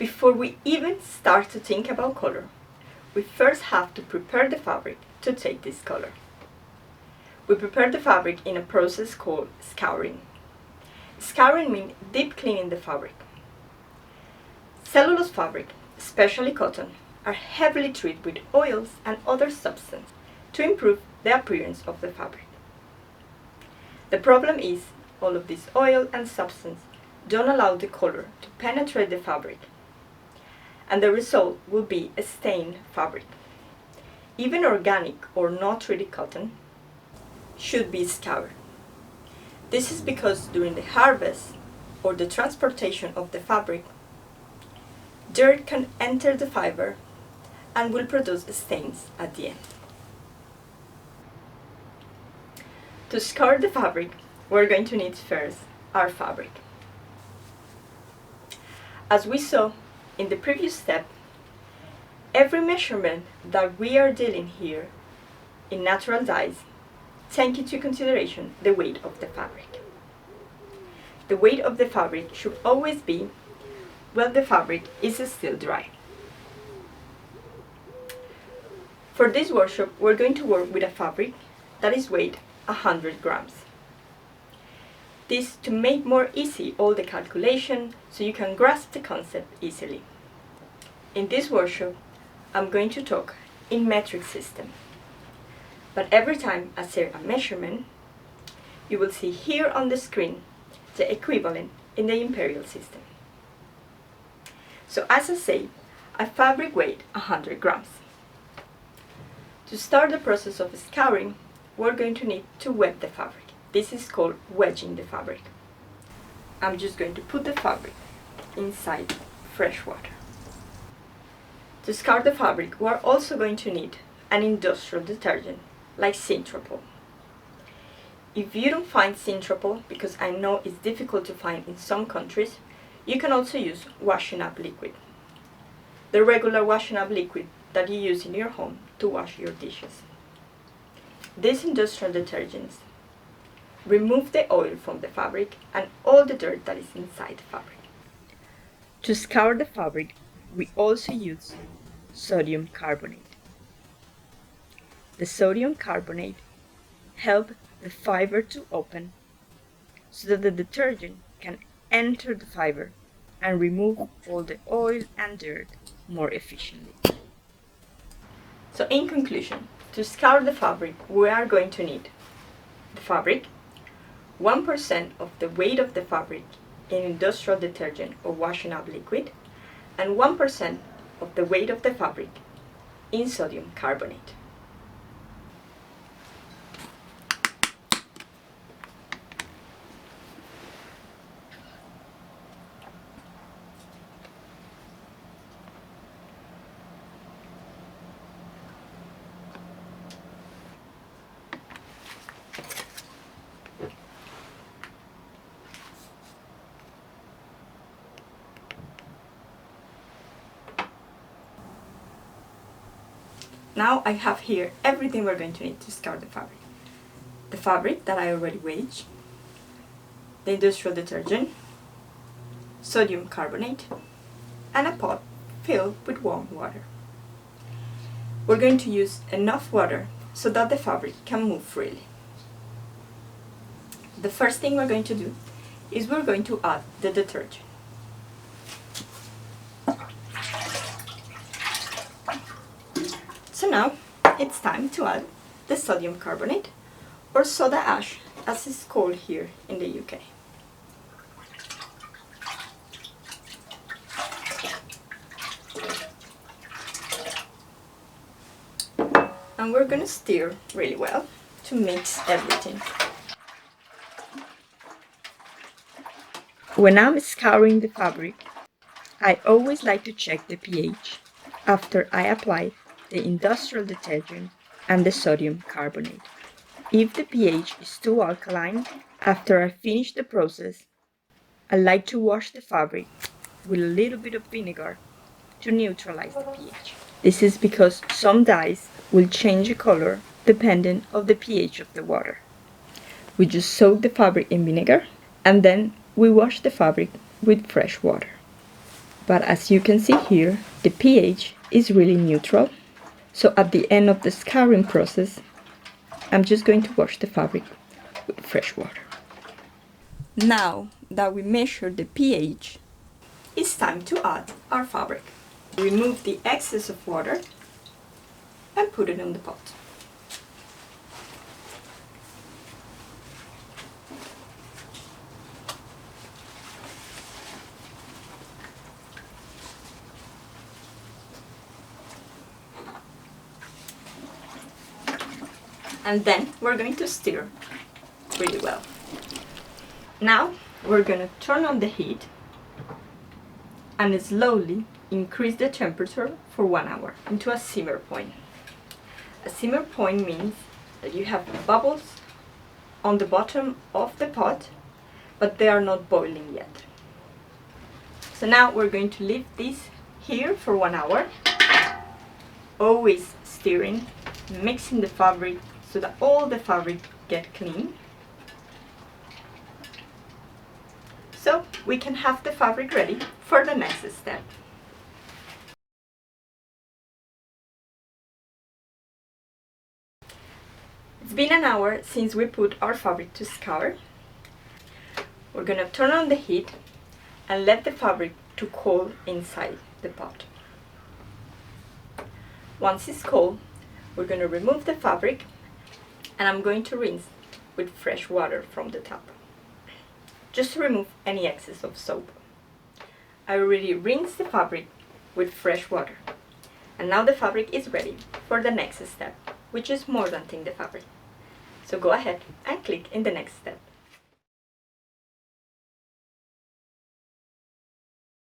Before we even start to think about color, we first have to prepare the fabric to take this color. We prepare the fabric in a process called scouring. Scouring means deep cleaning the fabric. Cellulose fabric, especially cotton, are heavily treated with oils and other substances to improve the appearance of the fabric. The problem is all of this oil and substance don't allow the color to penetrate the fabric, and the result will be a stained fabric. Even organic or not treated cotton should be scoured. This is because during the harvest or the transportation of the fabric, dirt can enter the fiber and will produce stains at the end. To scour the fabric, we're going to need first our fabric. As we saw in the previous step, every measurement that we are dealing here in natural dyes take into consideration the weight of the fabric. The weight of the fabric should always be while the fabric is still dry. For this workshop, we're going to work with a fabric that is weighed 100 grams. This to make more easy all the calculation so you can grasp the concept easily. In this workshop, I'm going to talk in metric system. But every time I say a measurement, you will see here on the screen the equivalent in the imperial system. So as I say, a fabric weight 100 grams. To start the process of scouring, we're going to need to wet the fabric. This is called wedging the fabric. I'm just going to put the fabric inside fresh water. To scour the fabric, we're also going to need an industrial detergent like Sintropol. If you don't find Sintropol, because I know it's difficult to find in some countries, you can also use washing up liquid. The regular washing up liquid that you use in your home to wash your dishes. These industrial detergents remove the oil from the fabric and all the dirt that is inside the fabric. To scour the fabric, we also use sodium carbonate. The sodium carbonate helps the fiber to open so that the detergent can enter the fiber and remove all the oil and dirt more efficiently. So in conclusion, to scour the fabric, we are going to need the fabric, 1% of the weight of the fabric in industrial detergent or washing up liquid, and 1% of the weight of the fabric in sodium carbonate. Now I have here everything we're going to need to scour the fabric. The fabric that I already weighed, the industrial detergent, sodium carbonate, and a pot filled with warm water. We're going to use enough water so that the fabric can move freely. The first thing we're going to do is we're going to add the detergent. So now it's time to add the sodium carbonate, or soda ash as it's called here in the UK. And we're going to stir really well to mix everything. When I'm scouring the fabric, I always like to check the pH after I apply the industrial detergent and the sodium carbonate. If the pH is too alkaline, after I finish the process, I like to wash the fabric with a little bit of vinegar to neutralize the pH. This is because some dyes will change the color depending on the pH of the water. We just soak the fabric in vinegar and then we wash the fabric with fresh water. But as you can see here, the pH is really neutral. So at the end of the scouring process, I'm just going to wash the fabric with fresh water. Now that we measured the pH, it's time to add our fabric. Remove the excess of water and put it in the pot. And then we're going to stir really well. Now we're going to turn on the heat and slowly increase the temperature for 1 hour into a simmer point. A simmer point means that you have bubbles on the bottom of the pot, but they are not boiling yet. So now we're going to leave this here for 1 hour, always stirring, mixing the fabric so that all the fabric get clean. So we can have the fabric ready for the next step. It's been an hour since we put our fabric to scour. We're gonna turn on the heat and let the fabric to cool inside the pot. Once it's cold, we're gonna remove the fabric and I'm going to rinse with fresh water from the tap, just to remove any excess of soap. I already rinsed the fabric with fresh water, and now the fabric is ready for the next step, which is molting the fabric. So go ahead and click in the next step.